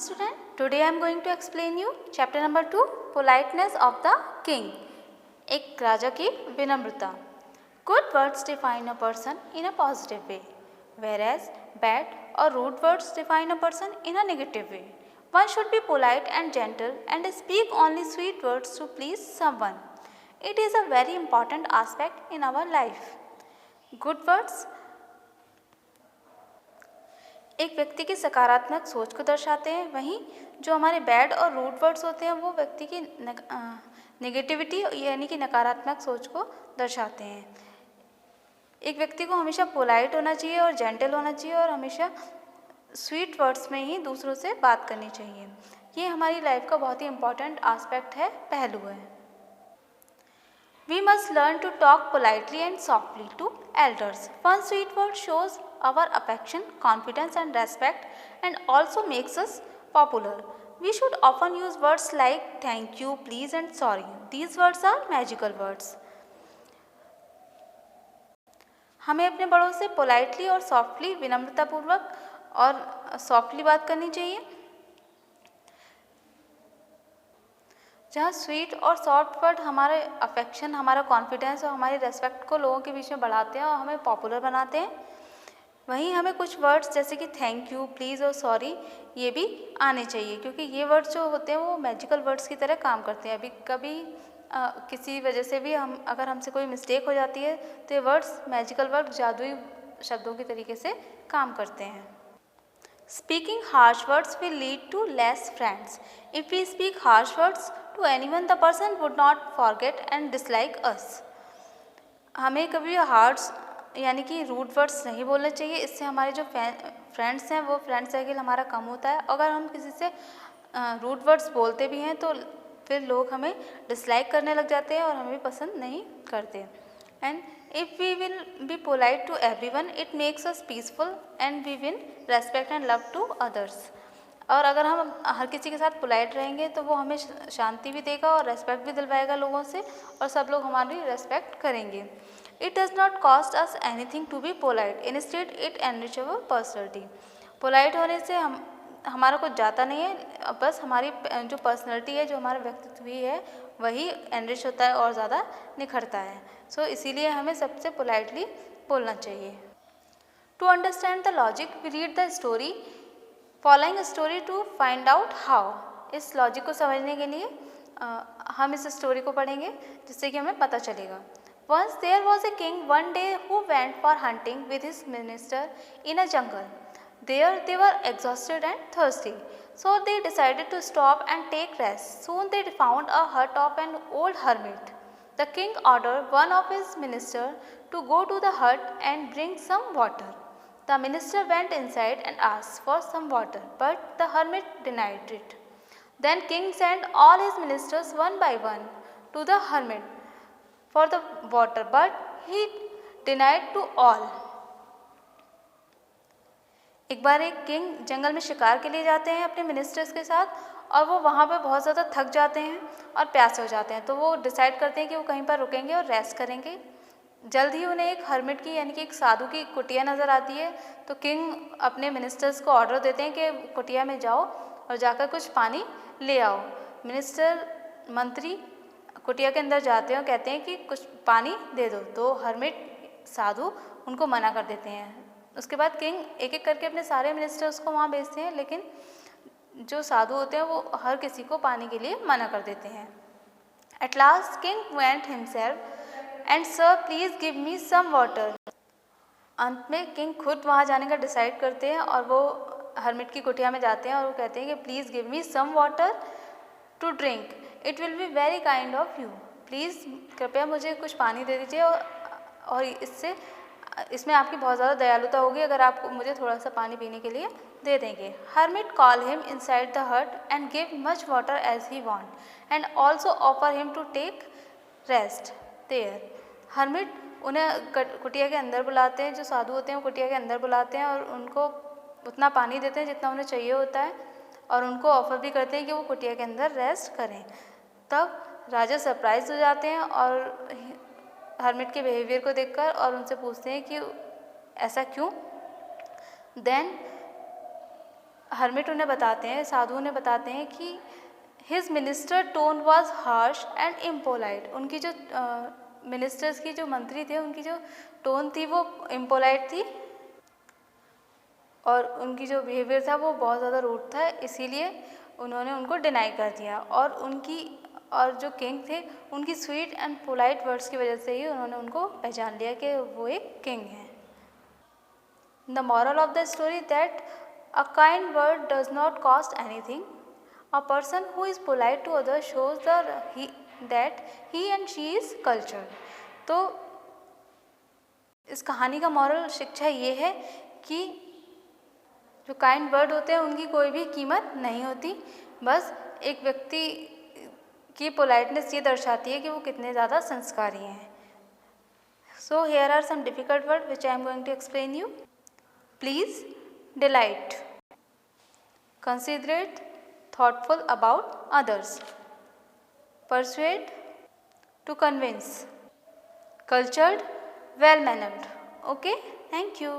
Student, today I am going to explain you chapter number 2, politeness of the king. एक राजा की विनम्रता. Good words define a person in a positive way, whereas bad or rude words define a person in a negative way. One should be polite and gentle and speak only sweet words to please someone. It is a very important aspect in our life. Good words एक व्यक्ति की सकारात्मक सोच को दर्शाते हैं, वहीं जो हमारे बैड और रूड वर्ड्स होते हैं वो व्यक्ति की नेगेटिविटी यानी कि नकारात्मक सोच को दर्शाते हैं. एक व्यक्ति को हमेशा पोलाइट होना चाहिए और जेंटल होना चाहिए और हमेशा स्वीट वर्ड्स में ही दूसरों से बात करनी चाहिए. ये हमारी लाइफ का बहुत ही इम्पॉर्टेंट एस्पेक्ट है, पहलू है. We must learn to talk politely and softly to elders. One sweet word shows our affection, confidence and respect and also makes us popular. We should often use words like thank you, please and sorry. These words are magical words. हमें अपने बड़ों से politely और softly विनम्रतापूर्वक और softly बात करनी चाहिए. जहाँ स्वीट और सॉफ्ट वर्ड हमारे अफेक्शन, हमारा कॉन्फिडेंस और हमारी रेस्पेक्ट को लोगों के बीच में बढ़ाते हैं और हमें पॉपुलर बनाते हैं, वहीं हमें कुछ वर्ड्स जैसे कि थैंक यू, प्लीज़ और सॉरी ये भी आने चाहिए, क्योंकि ये वर्ड्स जो होते हैं वो मैजिकल वर्ड्स की तरह काम करते हैं. अभी कभी किसी वजह से भी अगर हमसे कोई मिस्टेक हो जाती है तो ये वर्ड्स मैजिकल वर्ड जादुई शब्दों के तरीके से काम करते हैं. Speaking harsh words will lead to less friends. If we speak harsh words to anyone, the person would not forget and dislike us. हमें कभी हार्श यानी कि रूड वर्ड्स नहीं बोलने चाहिए. इससे हमारे जो फ्रेंड्स हैं वो फ्रेंड सर्किल हमारा कम होता है. अगर हम किसी से रूड वर्ड्स बोलते भी हैं तो फिर लोग हमें डिसलाइक करने लग जाते हैं और हमें भी पसंद नहीं करते. And if we will be polite to everyone, it makes us peaceful and we win respect and love to others. और अगर हम हर किसी के साथ पोलाइट रहेंगे तो वो हमें शांति भी देगा और रेस्पेक्ट भी दिलवाएगा लोगों से और सब लोग हमारी रेस्पेक्ट करेंगे. It does not cost us anything to be polite. Instead, it enrich our personality. Polite होने से हमारा कुछ जाता नहीं है, बस हमारी जो पर्सनैलिटी है, जो हमारा व्यक्तित्व ही है, वही एनरिच होता है और ज़्यादा निखरता है. सो इसीलिए हमें सबसे पोलाइटली बोलना चाहिए. To understand the logic we read the story following story to find out how. इस लॉजिक को समझने के लिए हम इस स्टोरी को पढ़ेंगे जिससे कि हमें पता चलेगा. Once there was a king one day who went for hunting with his minister in a jungle. There they were exhausted and thirsty, so they decided to stop and take rest. Soon they found a hut of an old hermit. The king ordered one of his ministers to go to the hut and bring some water. The minister went inside and asked for some water, but the hermit denied it. Then king sent all his ministers one by one to the hermit for the water, but he denied to all. एक बार एक king जंगल में शिकार के लिए जाते हैं अपने ministers के साथ और वो वहाँ पर बहुत ज़्यादा थक जाते हैं और प्यासे हो जाते हैं. तो वो डिसाइड करते हैं कि वो कहीं पर रुकेंगे और रेस्ट करेंगे. जल्द ही उन्हें एक हर्मिट की यानी कि एक साधु की कुटिया नज़र आती है. तो किंग अपने मिनिस्टर्स को ऑर्डर देते हैं कि कुटिया में जाओ और जाकर कुछ पानी ले आओ. मिनिस्टर मंत्री कुटिया के अंदर जाते हैं और कहते हैं कि कुछ पानी दे दो. तो हर्मिट साधु उनको मना कर देते हैं. उसके बाद किंग एक एक करके अपने सारे मिनिस्टर्स को वहाँ भेजते हैं, लेकिन जो साधु होते हैं वो हर किसी को पानी के लिए मना कर देते हैं. At last king went himself and sir please give me some water. अंत में किंग खुद वहाँ जाने का डिसाइड करते हैं और वो हर्मिट की कुटिया में जाते हैं और वो कहते हैं कि please give me some water to drink. It will be very kind of you. Please कृपया मुझे कुछ पानी दे दीजिए और इसमें आपकी बहुत ज़्यादा दयालुता होगी अगर आप मुझे थोड़ा सा पानी पीने के लिए दे देंगे. Hermit call him inside the hut and give much water as he want and also offer him to take rest there. Hermit उन्हें कुटिया के अंदर बुलाते हैं. जो साधु होते हैं वो कुटिया के अंदर बुलाते हैं और उनको उतना पानी देते हैं जितना उन्हें चाहिए होता है और उनको ऑफ़र भी करते हैं कि वो कुटिया के अंदर रेस्ट करें. तब राजा सरप्राइज हो जाते हैं और हर्मिट के बिहेवियर को देखकर और उनसे पूछते हैं कि ऐसा क्यों. देन हर्मिट उन्हें बताते हैं, साधु उन्हें बताते हैं कि his minister tone was harsh and impolite. उनकी जो मिनिस्टर्स की जो मंत्री थे उनकी जो टोन थी वो इम्पोलाइट थी और उनकी जो बिहेवियर था वो बहुत ज़्यादा रूड था, इसीलिए उन्होंने उनको डिनाई कर दिया। और जो किंग थे उनकी स्वीट एंड पोलाइट वर्ड्स की वजह से ही उन्होंने उनको पहचान लिया कि वो एक किंग हैं। The moral of the story that a kind word does not cost anything. A person who is polite to other shows that he and she is culture. तो इस कहानी का मॉरल शिक्षा ये है कि जो काइंड वर्ड होते हैं उनकी कोई भी कीमत नहीं होती, बस एक व्यक्ति की पोलाइटनेस ये दर्शाती है कि वो कितने ज़्यादा संस्कारी हैं। So here are some difficult word which I am going to explain you. Please, delight, considerate, thoughtful about others, persuade, to convince, cultured, well mannered. Okay, thank you.